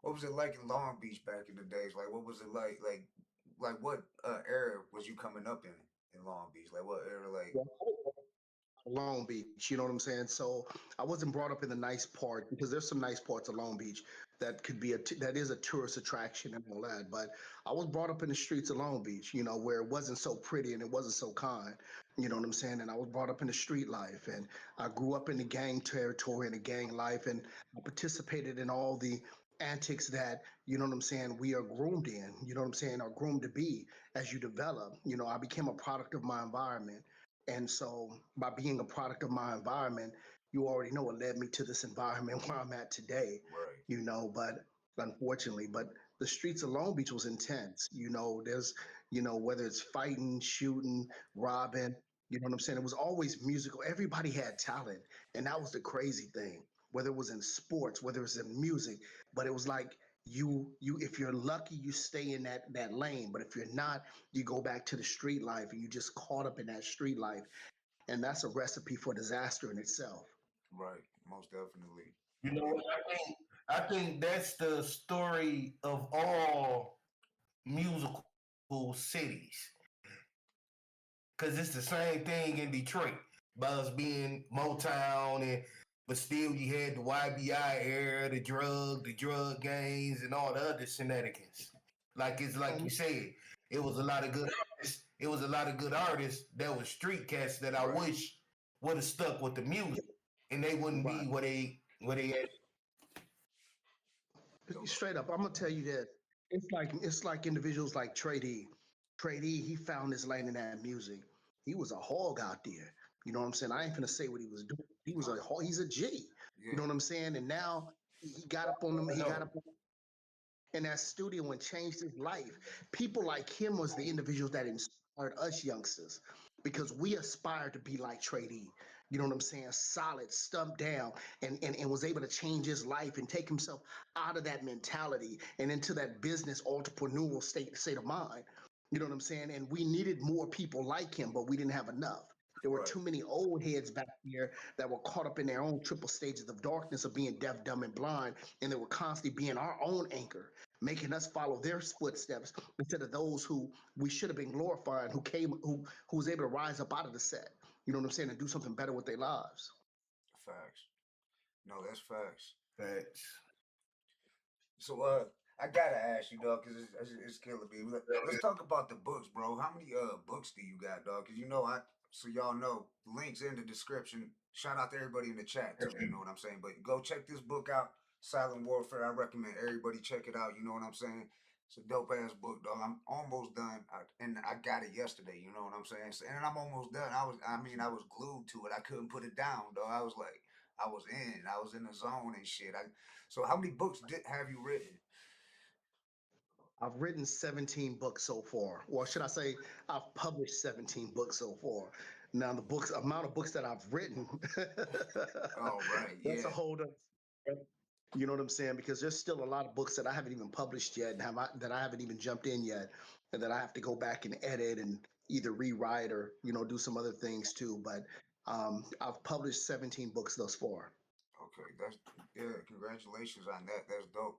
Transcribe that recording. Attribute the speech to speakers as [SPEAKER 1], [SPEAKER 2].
[SPEAKER 1] what was it like in Long Beach back in the days? Like, what was it like? Like what era was you coming up in Long Beach? Like, what era? Like,
[SPEAKER 2] Well, Long Beach, you know what I'm saying? So I wasn't brought up in the nice part because there's some nice parts of Long Beach that could be that is a tourist attraction and all that. But I was brought up in the streets of Long Beach, where it wasn't so pretty and it wasn't so kind. You know what I'm saying? And I was brought up in the street life, and I grew up in the gang territory and the gang life, and I participated in all the antics that what I'm saying we are groomed in. You know what I'm saying? Are groomed to be as you develop. I became a product of my environment. And so by being a product of my environment, you already know it led me to this environment where I'm at today,
[SPEAKER 1] right,
[SPEAKER 2] but unfortunately, but the streets of Long Beach was intense. There's, whether it's fighting, shooting, robbing, you know what I'm saying? It was always musical. Everybody had talent. And that was the crazy thing, whether it was in sports, whether it was in music, but it was like, if you're lucky you stay in that lane, but if you're not, you go back to the street life and you just caught up in that street life, and that's a recipe for disaster in itself.
[SPEAKER 1] right, most definitely.
[SPEAKER 3] You know
[SPEAKER 1] And
[SPEAKER 3] what I think that's the story of all musical cities. Cause it's the same thing in Detroit. About us being Motown and but still you had the YBI era, the drug gangs and all the other shenanigans. Like it's like
[SPEAKER 2] Um,
[SPEAKER 3] you said, it was a lot of good artists. It was a lot of good artists that was street cats that I
[SPEAKER 1] right,
[SPEAKER 3] wish would have stuck with the music. And they wouldn't
[SPEAKER 2] right.
[SPEAKER 3] be where they at.
[SPEAKER 1] no,
[SPEAKER 2] Straight up, I'm gonna tell you this. It's like individuals like Trey D. Trey D, he found his lane in that music. He was a hog out there. You know what I'm saying? I ain't gonna say what he was doing. He's a G. You know
[SPEAKER 1] yeah,
[SPEAKER 2] what I'm saying? And now he got up on them.
[SPEAKER 3] I
[SPEAKER 2] He got
[SPEAKER 3] know.
[SPEAKER 2] up in that studio and changed his life. People like him was the individuals that inspired us youngsters because we aspired to be like Trey D. You know what I'm saying? Solid, stumped down, and was able to change his life and take himself out of that mentality and into that business entrepreneurial state of mind. You know what I'm saying? And we needed more people like him, but we didn't have enough. There were
[SPEAKER 1] right,
[SPEAKER 2] too many old heads back here that were caught up in their own triple stages of darkness of being deaf, dumb, and blind, and they were constantly being our own anchor, making us follow their footsteps instead of those who we should have been glorifying, who was able to rise up out of the set. You know what I'm saying, and do something better with their lives.
[SPEAKER 1] facts. No, that's facts.
[SPEAKER 3] Facts.
[SPEAKER 1] So, I gotta ask you, dog, because it's killing me. Let's talk about the books, bro. How many books do you got, dog? Because so y'all know, the links in the description. Shout out to everybody in the chat too. You know what I'm saying? But go check this book out, Silent Warfare. I recommend everybody check it out. You know what I'm saying? It's a dope ass book, dog. I'm almost done, and I got it yesterday. You know what I'm saying? So, and I'm almost done. I was glued to it. I couldn't put it down, dog. I was like, I was in the zone and shit. So how many books have you written?
[SPEAKER 2] I've written 17 books so far. Or should I say, I've published 17 books so far. Now, the books, amount of books that I've written,
[SPEAKER 1] Oh, right,
[SPEAKER 2] that's a
[SPEAKER 1] yeah.
[SPEAKER 2] whole other. You know what I'm saying? Because there's still a lot of books that I haven't even published yet, and that I haven't even jumped in yet, and that I have to go back and edit and either rewrite or do some other things too. But I've published 17 books thus far.
[SPEAKER 1] Okay, that's yeah. Congratulations on that. That's dope.